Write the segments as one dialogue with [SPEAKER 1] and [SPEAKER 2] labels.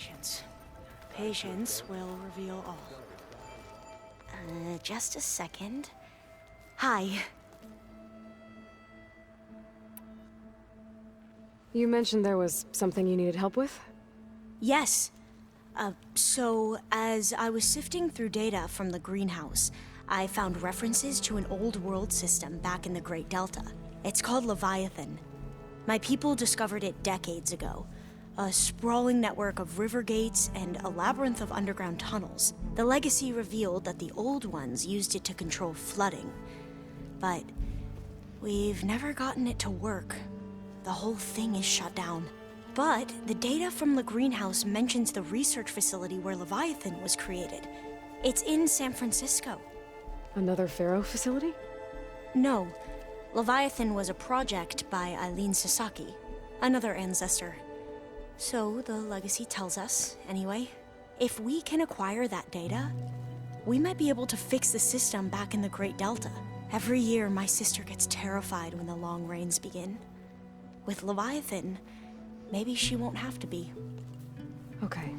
[SPEAKER 1] patience. Patience will reveal all. Just a second. Hi.
[SPEAKER 2] You mentioned there was something you needed help with?
[SPEAKER 1] Yes. So, as I was sifting through data from the greenhouse, I found references to an old world system back in the Great Delta. It's called Leviathan. My people discovered it decades ago. A sprawling network of river gates and a labyrinth of underground tunnels. The legacy revealed that the old ones used it to control flooding. But we've never gotten it to work. The whole thing is shut down. But the data from the greenhouse mentions the research facility where Leviathan was created. It's in San Francisco.
[SPEAKER 2] Another Pharaoh facility?
[SPEAKER 1] No. Leviathan was a project by Eileen Sasaki, another ancestor. So the legacy tells us, anyway, if we can acquire that data, we might be able to fix the system back in the Great Delta. Every year, my sister gets terrified when the long rains begin. With Leviathan, maybe she won't have to be.
[SPEAKER 2] Okay.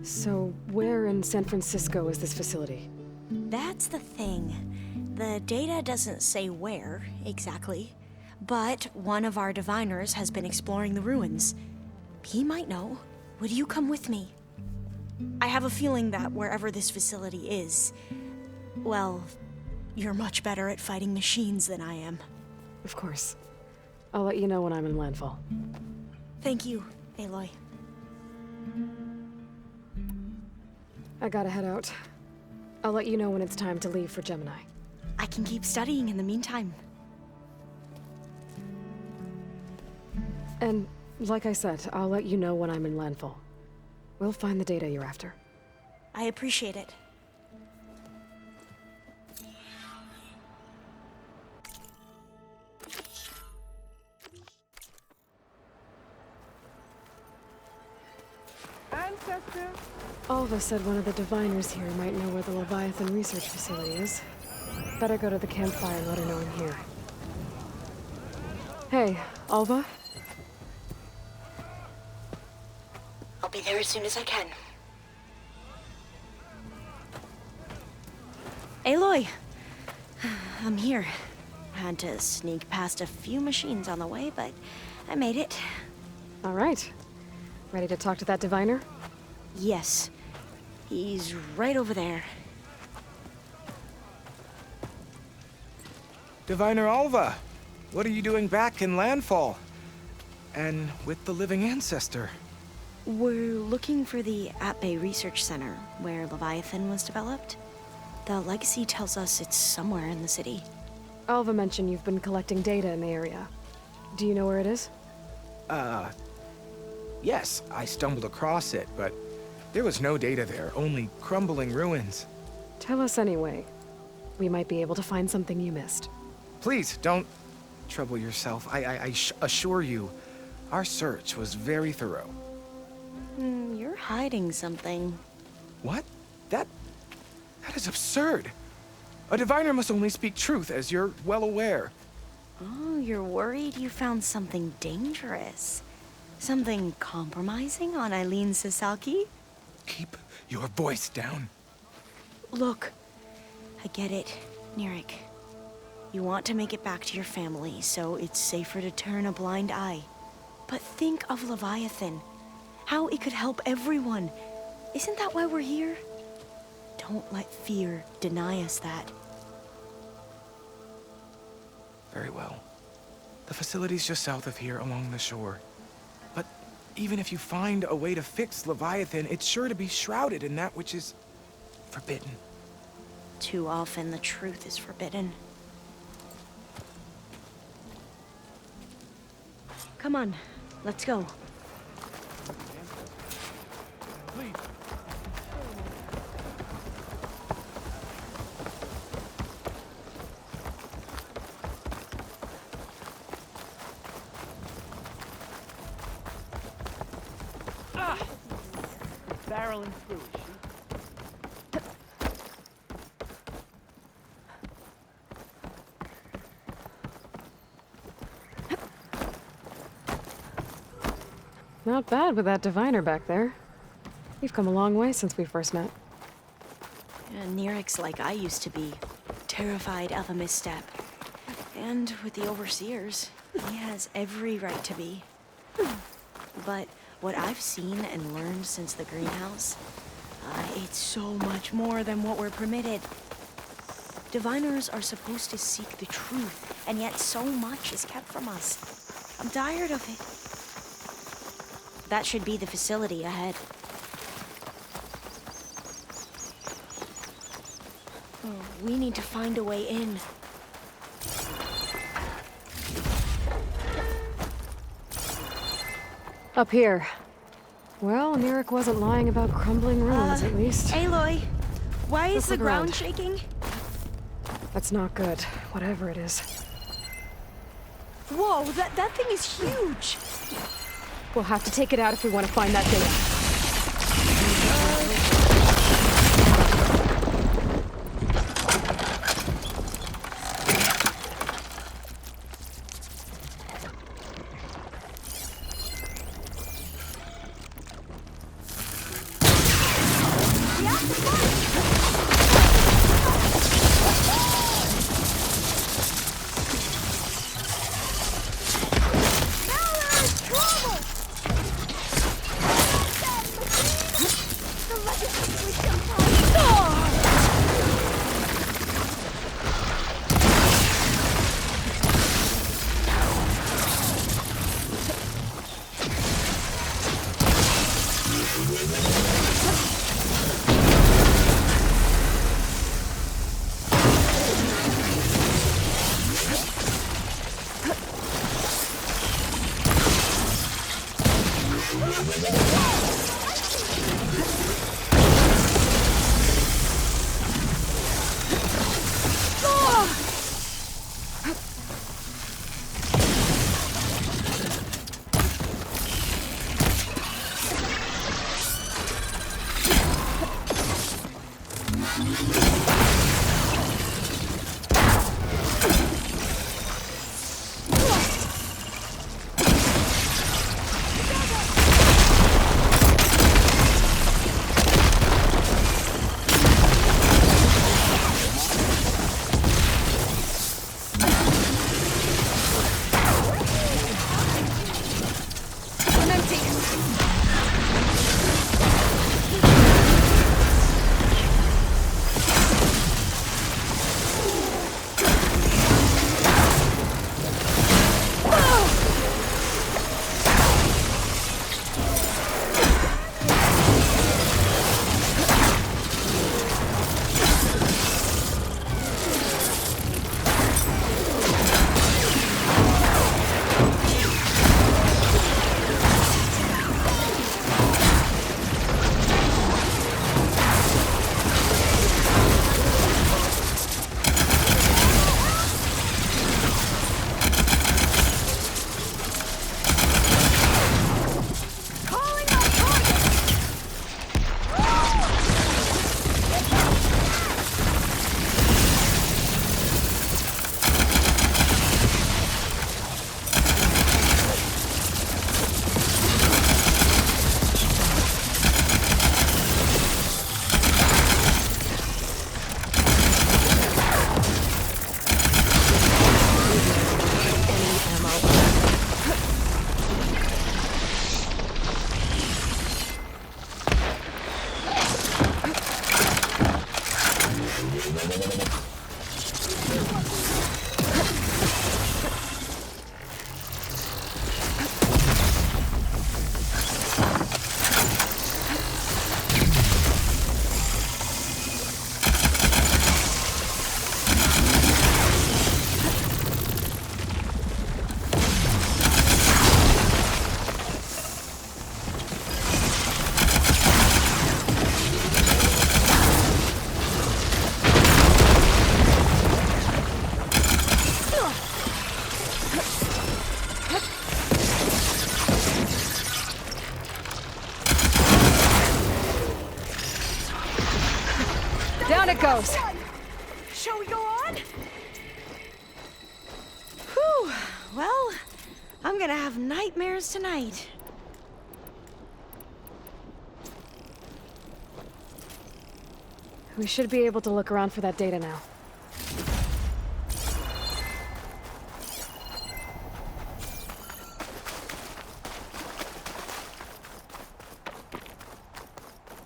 [SPEAKER 2] So, where in San Francisco is this facility?
[SPEAKER 1] That's the thing. The data doesn't say where, exactly. But one of our diviners has been exploring the ruins. He might know. Would you come with me? I have a feeling that wherever this facility is, well, you're much better at fighting machines than I am.
[SPEAKER 2] Of course. I'll let you know when I'm in landfall.
[SPEAKER 1] Thank you, Aloy.
[SPEAKER 2] I gotta head out. I'll let you know when it's time to leave for Gemini.
[SPEAKER 1] I can keep studying in the meantime.
[SPEAKER 2] And, like I said, I'll let you know when I'm in landfall. We'll find the data you're after.
[SPEAKER 1] I appreciate it.
[SPEAKER 3] Ancestor?
[SPEAKER 2] Alva said one of the diviners here might know where the Leviathan research facility is. Better go to the campfire and let her know I'm here. Hey, Alva?
[SPEAKER 1] I'll be there as soon as I can. Aloy! I'm here. Had to sneak past a few machines on the way, but I made it.
[SPEAKER 2] All right. Ready to talk to that diviner?
[SPEAKER 1] Yes. He's right over there.
[SPEAKER 4] Diviner Alva, what are you doing back in landfall? And with the living ancestor?
[SPEAKER 1] We're looking for the At-Bay Research Center, where Leviathan was developed. The legacy tells us it's somewhere in the city.
[SPEAKER 2] Alva mentioned you've been collecting data in the area. Do you know where it is?
[SPEAKER 4] Yes, I stumbled across it, but there was no data there, only crumbling ruins.
[SPEAKER 2] Tell us anyway. We might be able to find something you missed.
[SPEAKER 4] Please, don't trouble yourself. I assure you, our search was very thorough.
[SPEAKER 1] You're hiding something.
[SPEAKER 4] What? That is absurd. A diviner must only speak truth, as you're well aware.
[SPEAKER 1] Oh, you're worried you found something dangerous. Something compromising on Eileen Sasaki?
[SPEAKER 4] Keep your voice down.
[SPEAKER 1] Look, I get it, Nirik. You want to make it back to your family, so it's safer to turn a blind eye. But think of Leviathan. How it could help everyone. Isn't that why we're here? Don't let fear deny us that.
[SPEAKER 4] Very well. The facility's just south of here, along the shore. But even if you find a way to fix Leviathan, it's sure to be shrouded in that which is forbidden.
[SPEAKER 1] Too often the truth is forbidden. Come on, let's go.
[SPEAKER 3] Please. Barreling through, is she?
[SPEAKER 2] Not bad with that diviner back there. You've come a long way since we first met.
[SPEAKER 1] Nerek's like I used to be, terrified of a misstep. And with the Overseers, he has every right to be. But what I've seen and learned since the greenhouse, it's so much more than what we're permitted. Diviners are supposed to seek the truth, and yet so much is kept from us. I'm tired of it. That should be the facility ahead. Oh, we need to find a way in.
[SPEAKER 2] Up here. Well, Nerek wasn't lying about crumbling ruins, at least.
[SPEAKER 1] Aloy, why is
[SPEAKER 2] Let's
[SPEAKER 1] the
[SPEAKER 2] look
[SPEAKER 1] ground
[SPEAKER 2] around.
[SPEAKER 1] shaking?
[SPEAKER 2] That's not good, whatever it is.
[SPEAKER 1] Whoa, that thing is huge!
[SPEAKER 2] We'll have to take it out if we want to find that data. Down it goes.
[SPEAKER 1] Shall we go on? Whew. Well, I'm gonna have nightmares tonight.
[SPEAKER 2] We should be able to look around for that data now.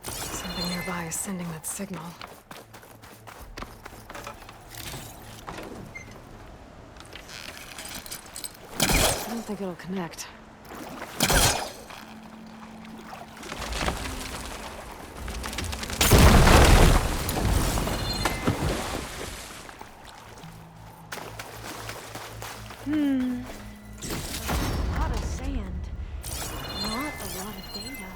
[SPEAKER 2] Something nearby is sending that signal. I don't think it'll connect.
[SPEAKER 1] A lot of sand. Not a lot of data.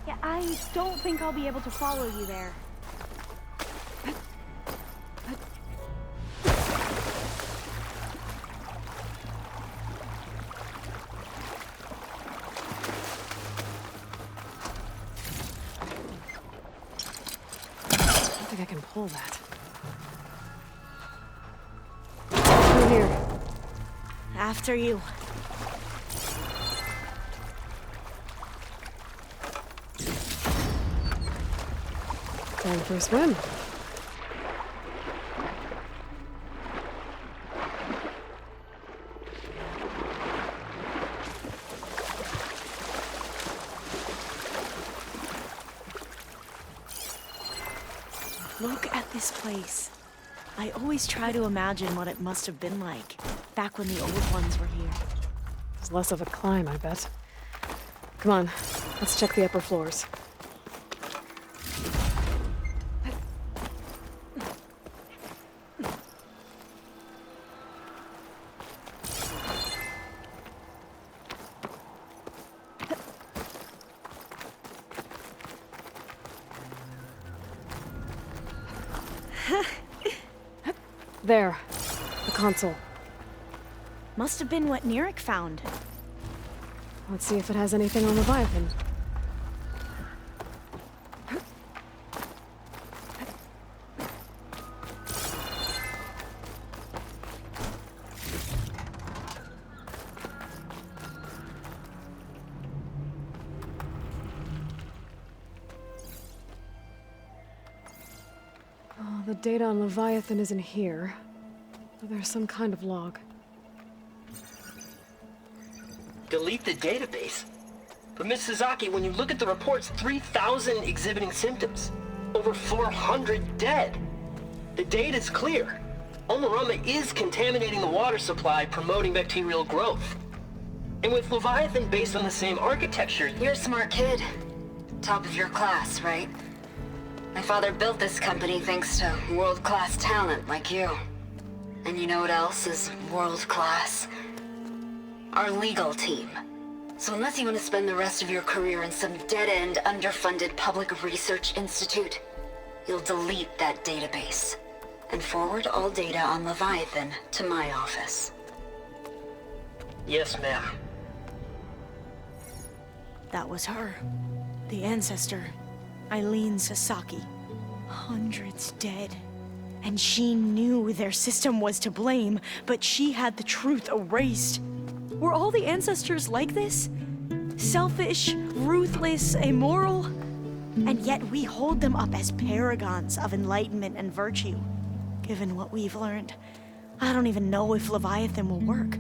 [SPEAKER 1] Yeah, I don't think I'll be able to follow you there.
[SPEAKER 2] I don't think I can pull that. Through here.
[SPEAKER 1] After you.
[SPEAKER 2] Time for a swim.
[SPEAKER 1] Look at this place. I always try to imagine what it must have been like back when the old ones were here.
[SPEAKER 2] It's less of a climb, I bet. Come on, let's check the upper floors. There, the console.
[SPEAKER 1] Must have been what Neric found.
[SPEAKER 2] Let's see if it has anything on Leviathan. Oh, the data on Leviathan isn't here. But there's some kind of log.
[SPEAKER 5] Delete the database? But Miss Sasaki, when you look at the reports, 3,000 exhibiting symptoms. Over 400 dead. The data's clear. Omarama is contaminating the water supply, promoting bacterial growth. And with Leviathan based on the same architecture,
[SPEAKER 6] You're a smart kid. Top of your class, right? My father built this company thanks to world-class talent like you. And you know what else is world-class? Our legal team. So unless you want to spend the rest of your career in some dead-end, underfunded public research institute, you'll delete that database and forward all data on Leviathan to my office.
[SPEAKER 5] yes, ma'am.
[SPEAKER 1] That was her. The ancestor. Eileen Sasaki. Hundreds dead. And she knew their system was to blame, but she had the truth erased. Were all the ancestors like this? Selfish, ruthless, immoral? And yet we hold them up as paragons of enlightenment and virtue. Given what we've learned, I don't even know if Leviathan will work.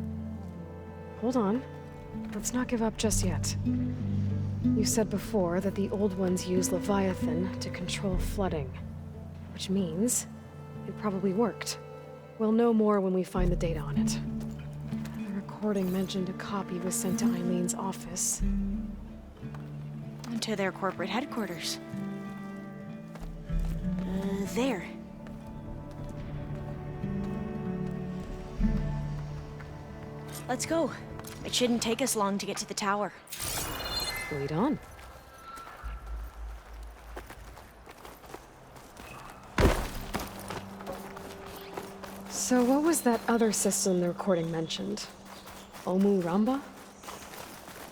[SPEAKER 2] Hold on. Let's not give up just yet. You said before that the old ones use Leviathan to control flooding. Which means it probably worked. We'll know more when we find the data on it. The recording mentioned a copy was sent to Eileen's office.
[SPEAKER 1] To their corporate headquarters. There. Let's go. It shouldn't take us long to get to the tower.
[SPEAKER 2] Lead on. So what was that other system the recording mentioned? Omu Ramba?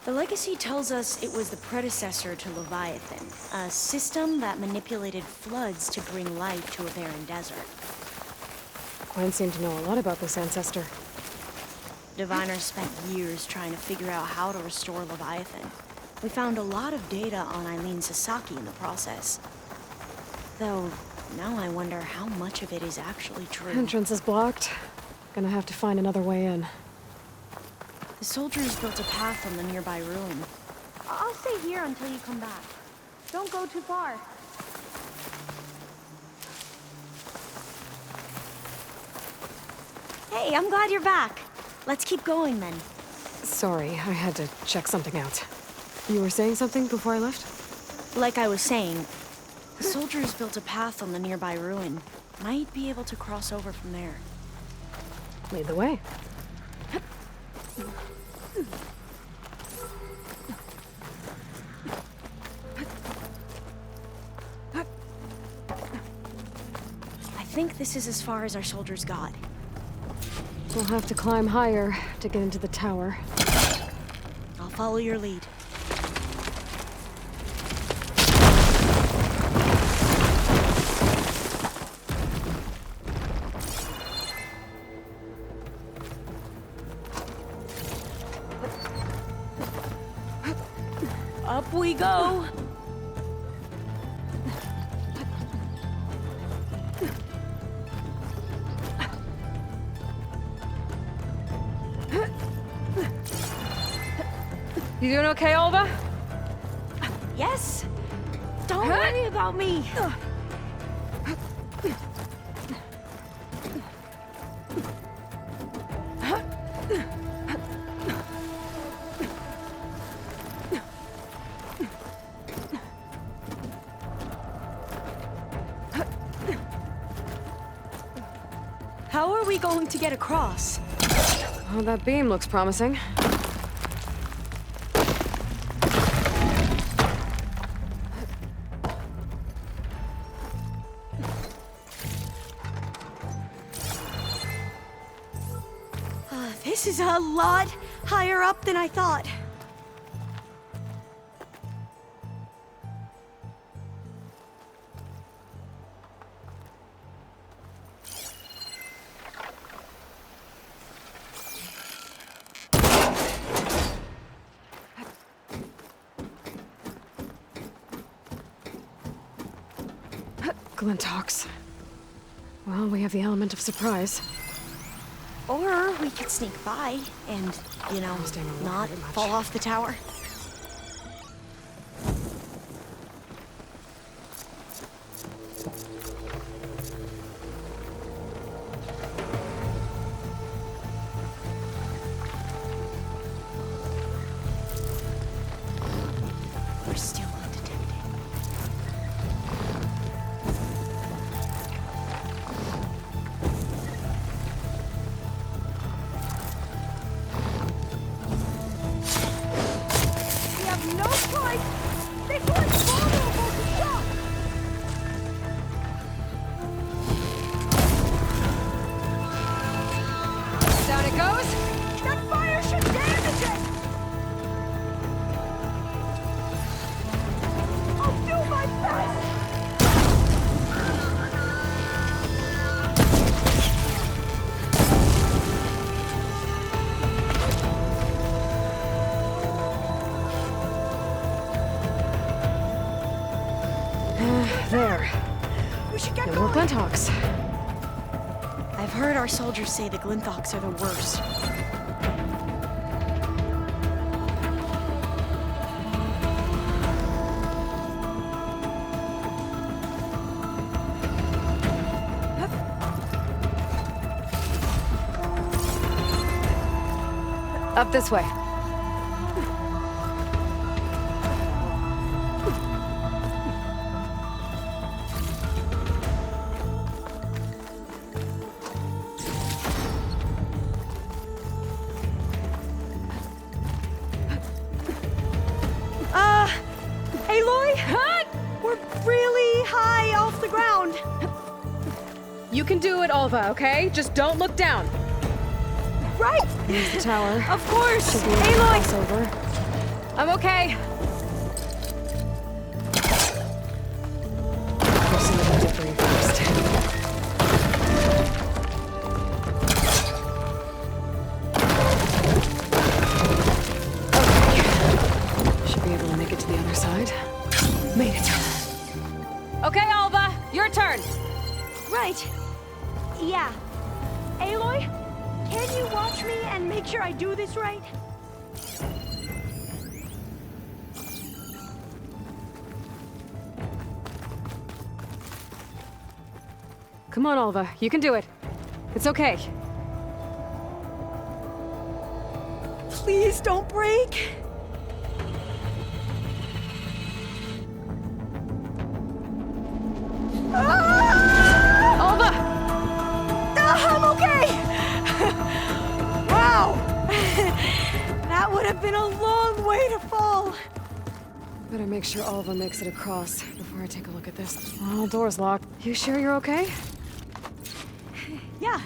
[SPEAKER 1] The legacy tells us it was the predecessor to Leviathan, a system that manipulated floods to bring life to a barren desert.
[SPEAKER 2] Gwen seemed to know a lot about this ancestor.
[SPEAKER 1] Diviners spent years trying to figure out how to restore Leviathan. We found a lot of data on Eileen Sasaki in the process. Though, now I wonder how much of it is actually true.
[SPEAKER 2] Entrance is blocked. Gonna have to find another way in.
[SPEAKER 1] The soldiers built a path on the nearby ruin. I'll stay here until you come back. Don't go too far. Hey, I'm glad you're back. Let's keep going then.
[SPEAKER 2] Sorry, I had to check something out. You were saying something before I left?
[SPEAKER 1] Like I was saying, the soldiers built a path on the nearby ruin. Might be able to cross over from there.
[SPEAKER 2] Lead the way.
[SPEAKER 1] I think this is as far as our soldiers got.
[SPEAKER 2] We'll have to climb higher to get into the tower.
[SPEAKER 1] I'll follow your lead. Up we go!
[SPEAKER 2] You doing okay, Olva?
[SPEAKER 1] Yes! Don't worry about me! How are we going to get across?
[SPEAKER 2] Oh, that beam looks promising.
[SPEAKER 1] This is a lot higher up than I thought.
[SPEAKER 2] Glinthawks. Well, we have the element of surprise.
[SPEAKER 1] Or we could sneak by and, you know,
[SPEAKER 2] Staying alive
[SPEAKER 1] not
[SPEAKER 2] very much.
[SPEAKER 1] fall off the tower. We're still undetected. We have no choice! This one's vulnerable to shock!
[SPEAKER 2] Down it goes!
[SPEAKER 1] That fire should damage it! I'll do my best!
[SPEAKER 2] There.
[SPEAKER 1] We should get
[SPEAKER 2] No more
[SPEAKER 1] going!
[SPEAKER 2] Glinthawks.
[SPEAKER 1] I've heard our soldiers say the Glinthawks are the worst.
[SPEAKER 2] Up this way.
[SPEAKER 1] Aloy? We're really high off the ground.
[SPEAKER 2] You can do it, Olva, okay? Just don't look down.
[SPEAKER 1] Right?
[SPEAKER 2] Here's the tower.
[SPEAKER 1] Of course!
[SPEAKER 2] Should be able to
[SPEAKER 1] Aloy!
[SPEAKER 2] cross over. I'm okay. There's some of the debris first. Okay. Should be able to
[SPEAKER 1] right. Yeah. Aloy, can you watch me and make sure I do this right?
[SPEAKER 2] Come on, Alva. You can do it. It's okay.
[SPEAKER 1] Please don't break.
[SPEAKER 2] Alva!
[SPEAKER 1] I'm okay! Wow! That would have been a long way to fall.
[SPEAKER 2] Better make sure Alva makes it across before I take a look at this. Oh, door's locked. You sure you're okay?
[SPEAKER 1] Yeah.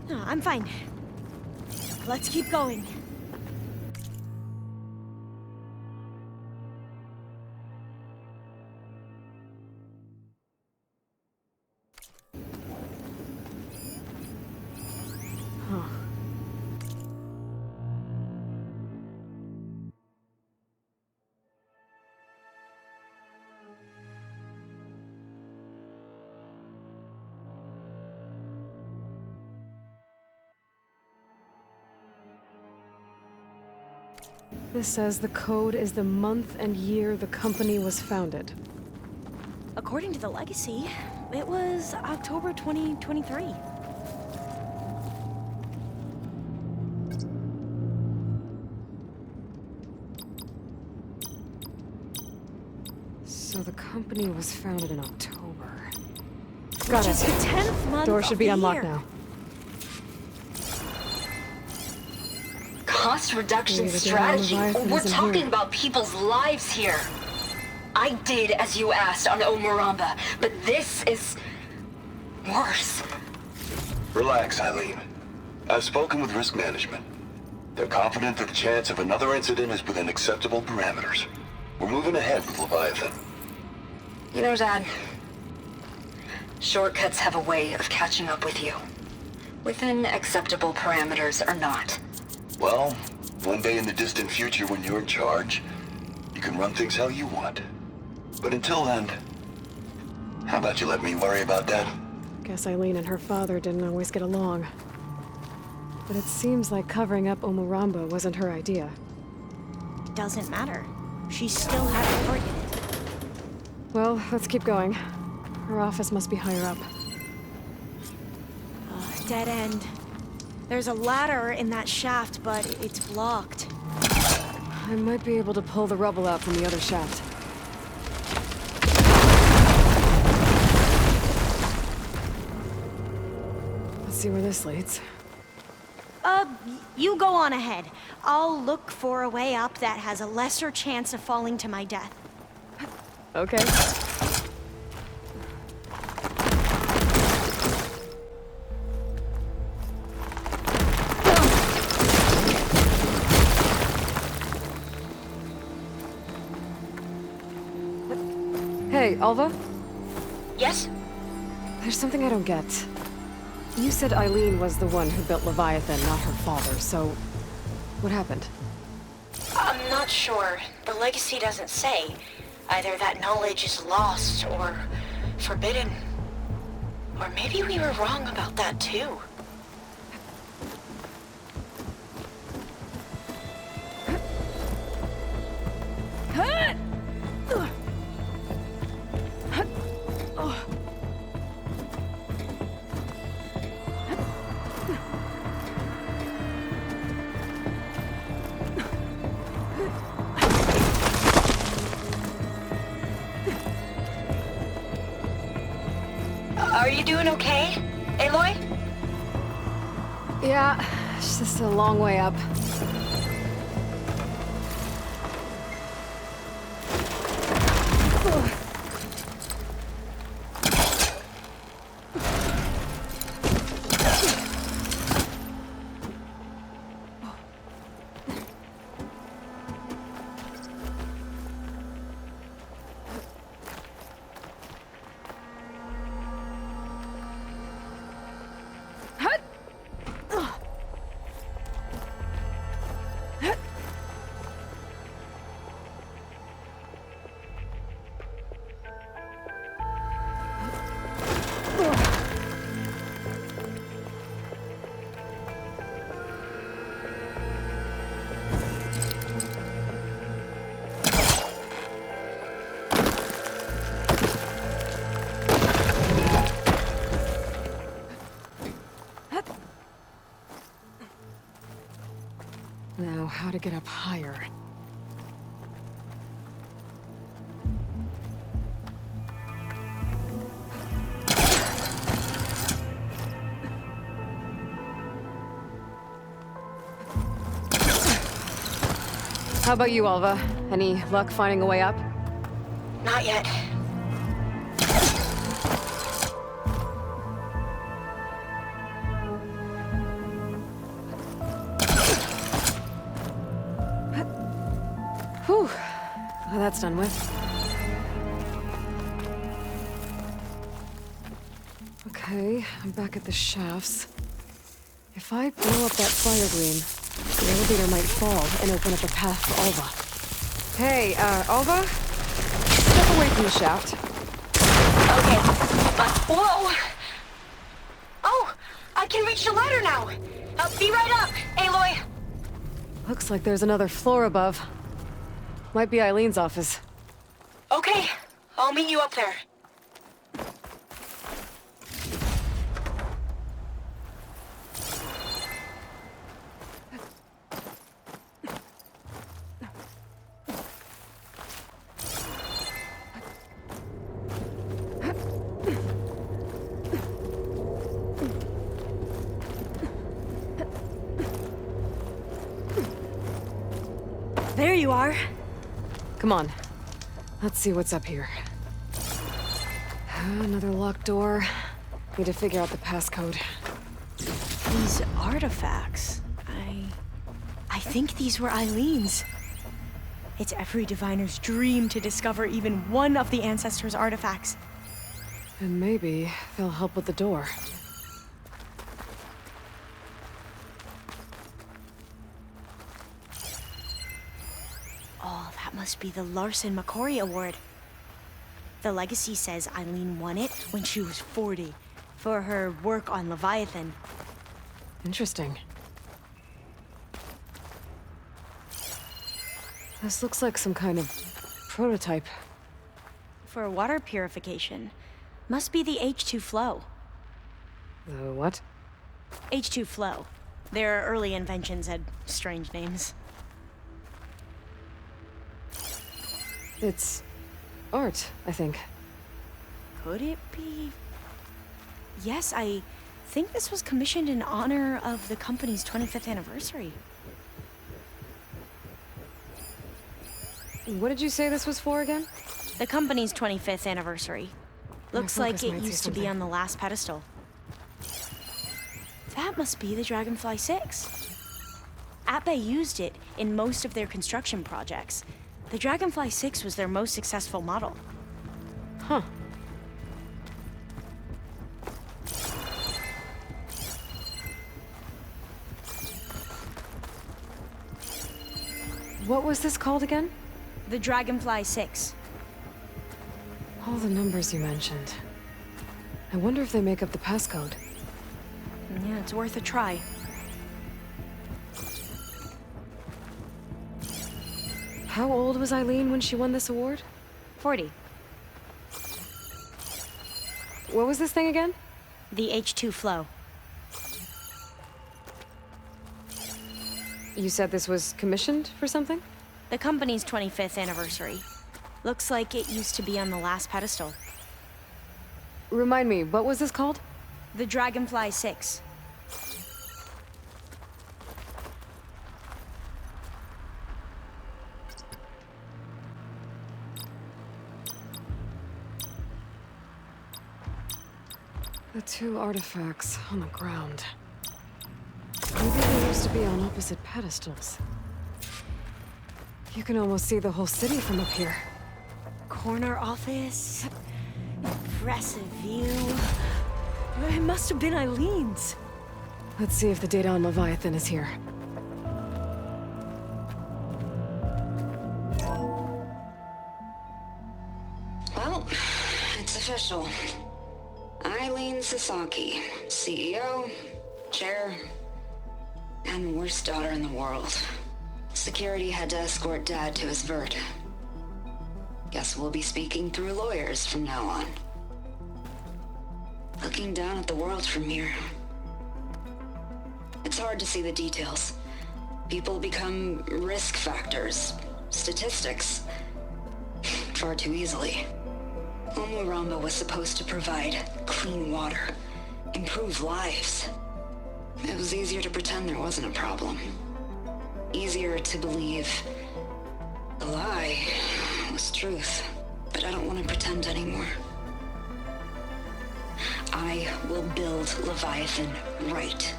[SPEAKER 1] No, I'm fine. Let's keep going.
[SPEAKER 2] Huh. This says the code is the month and year the company was founded.
[SPEAKER 1] According to the legacy, it was October 2023.
[SPEAKER 2] So the company was founded in October. Got
[SPEAKER 1] Which is
[SPEAKER 2] it.
[SPEAKER 1] the 10th month
[SPEAKER 2] Door
[SPEAKER 1] of
[SPEAKER 2] should be
[SPEAKER 1] the
[SPEAKER 2] unlocked
[SPEAKER 1] year.
[SPEAKER 2] now.
[SPEAKER 6] Cost reduction
[SPEAKER 2] Maybe the
[SPEAKER 6] strategy.
[SPEAKER 2] Leviathan
[SPEAKER 6] We're
[SPEAKER 2] isn't
[SPEAKER 6] talking
[SPEAKER 2] here.
[SPEAKER 6] about people's lives here. I did as you asked on Omuramba, but this is worse.
[SPEAKER 7] Relax, Eileen. I've spoken with risk management. They're confident that the chance of another incident is within acceptable parameters. We're moving ahead with Leviathan.
[SPEAKER 6] You know, Dad, shortcuts have a way of catching up with you. Within acceptable parameters or not.
[SPEAKER 7] Well, one day in the distant future when you're in charge, you can run things how you want. But until then, how about you let me worry about that?
[SPEAKER 2] Guess Eileen and her father didn't always get along. But it seems like covering up Omuramba wasn't her idea.
[SPEAKER 1] Doesn't matter. She still had a target.
[SPEAKER 2] Well, let's keep going. Her office must be higher up.
[SPEAKER 1] Dead end. There's a ladder in that shaft, but it's blocked.
[SPEAKER 2] I might be able to pull the rubble out from the other shaft. Let's see where this leads.
[SPEAKER 1] You go on ahead. I'll look for a way up that has a lesser chance of falling to my death.
[SPEAKER 2] Okay. Hey, Alva?
[SPEAKER 6] Yes?
[SPEAKER 2] There's something I don't get. You said Eileen was the one who built Leviathan, not her father, so... what happened?
[SPEAKER 1] I'm not sure. The legacy doesn't say. Either that knowledge is lost or forbidden. Or maybe we were wrong about that too. Are you doing okay, Aloy?
[SPEAKER 2] Yeah, it's just a long way up. to get up higher. How about you, Alva? Any luck finding a way up?
[SPEAKER 6] Not yet.
[SPEAKER 2] Whew. Well, that's done with. Okay, I'm back at the shafts. If I blow up that fire green, the elevator might fall and open up a path for Alva. Hey, Alva? Step away from the shaft.
[SPEAKER 6] Okay. Whoa! Oh! I can reach the ladder now! Be right up, Aloy!
[SPEAKER 2] Looks like there's another floor above. Might be Eileen's office.
[SPEAKER 6] Okay, I'll meet you up there.
[SPEAKER 1] There you are.
[SPEAKER 2] Come on. Let's see what's up here. Another locked door. Need to figure out the passcode.
[SPEAKER 1] These artifacts. I think these were Eileen's. It's every diviner's dream to discover even one of the ancestors' artifacts.
[SPEAKER 2] And maybe they'll help with the door.
[SPEAKER 1] Oh, that must be the Larson McCory Award. The legacy says Eileen won it when she was 40 for her work on Leviathan.
[SPEAKER 2] Interesting. This looks like some kind of prototype.
[SPEAKER 1] For water purification. Must be the H2 flow.
[SPEAKER 2] The what?
[SPEAKER 1] H2 flow. Their early inventions had strange names.
[SPEAKER 2] It's art, I think.
[SPEAKER 1] Could it be? Yes, I think this was commissioned in honor of the company's 25th anniversary.
[SPEAKER 2] What did you say this was for again?
[SPEAKER 1] The company's 25th anniversary. Looks
[SPEAKER 2] My
[SPEAKER 1] like
[SPEAKER 2] focus
[SPEAKER 1] it
[SPEAKER 2] might say
[SPEAKER 1] used to be
[SPEAKER 2] something.
[SPEAKER 1] on the last pedestal. That must be the Dragonfly 6. Ape used it in most of their construction projects. The Dragonfly 6 was their most successful model.
[SPEAKER 2] Huh. What was this called again?
[SPEAKER 1] The Dragonfly 6.
[SPEAKER 2] All the numbers you mentioned. I wonder if they make up the passcode.
[SPEAKER 1] Yeah, it's worth a try.
[SPEAKER 2] How old was Eileen when she won this award?
[SPEAKER 1] 40.
[SPEAKER 2] What was this thing again?
[SPEAKER 1] The H2 flow.
[SPEAKER 2] You said this was commissioned for something?
[SPEAKER 1] The company's 25th anniversary. Looks like it used to be on the last pedestal.
[SPEAKER 2] Remind me, what was this called?
[SPEAKER 1] The Dragonfly 6.
[SPEAKER 2] The two artifacts on the ground. Maybe they used to be on opposite pedestals. You can almost see the whole city from up here.
[SPEAKER 1] Corner office. Impressive view. It must have been Eileen's.
[SPEAKER 2] Let's see if the data on Leviathan is here.
[SPEAKER 6] Well, it's official. Eileen Sasaki, CEO, chair, and worst daughter in the world. Security had to escort Dad to his vert. Guess we'll be speaking through lawyers from now on. Looking down at the world from here. It's hard to see the details, People become risk factors, statistics, far too easily. Omuramba was supposed to provide clean water, improve lives. It was easier to pretend there wasn't a problem. Easier to believe the lie was truth. But I don't want to pretend anymore. I will build Leviathan right.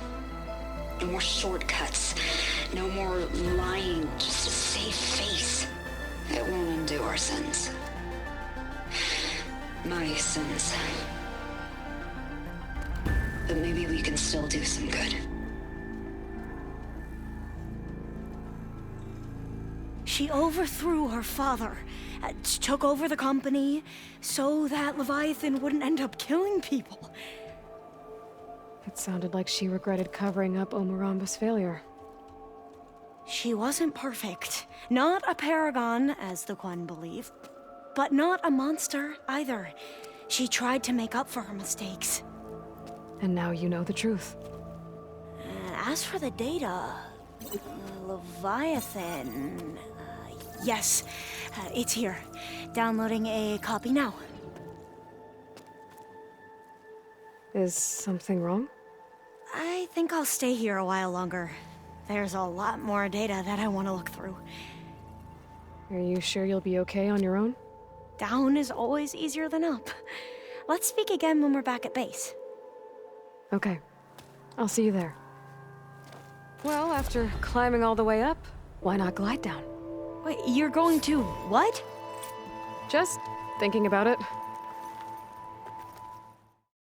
[SPEAKER 6] No more shortcuts. No more lying just to save face. It won't undo our sins. My sins. But maybe we can still do some good.
[SPEAKER 1] She overthrew her father, took over the company, so that Leviathan wouldn't end up killing people.
[SPEAKER 2] It sounded like she regretted covering up Omuramba's failure.
[SPEAKER 1] She wasn't perfect. Not a paragon, as the Quan believe. But not a monster, either. She tried to make up for her mistakes.
[SPEAKER 2] And now you know the truth.
[SPEAKER 1] As for the data... Leviathan... yes, it's here. Downloading a copy now.
[SPEAKER 2] Is something wrong?
[SPEAKER 1] I think I'll stay here a while longer. There's a lot more data that I want to look through.
[SPEAKER 2] Are you sure you'll be okay on your own?
[SPEAKER 1] Down is always easier than up. Let's speak again when we're back at base.
[SPEAKER 2] Okay. I'll see you there. Well, after climbing all the way up, why not glide down?
[SPEAKER 1] Wait, you're going to what?
[SPEAKER 2] Just thinking about it.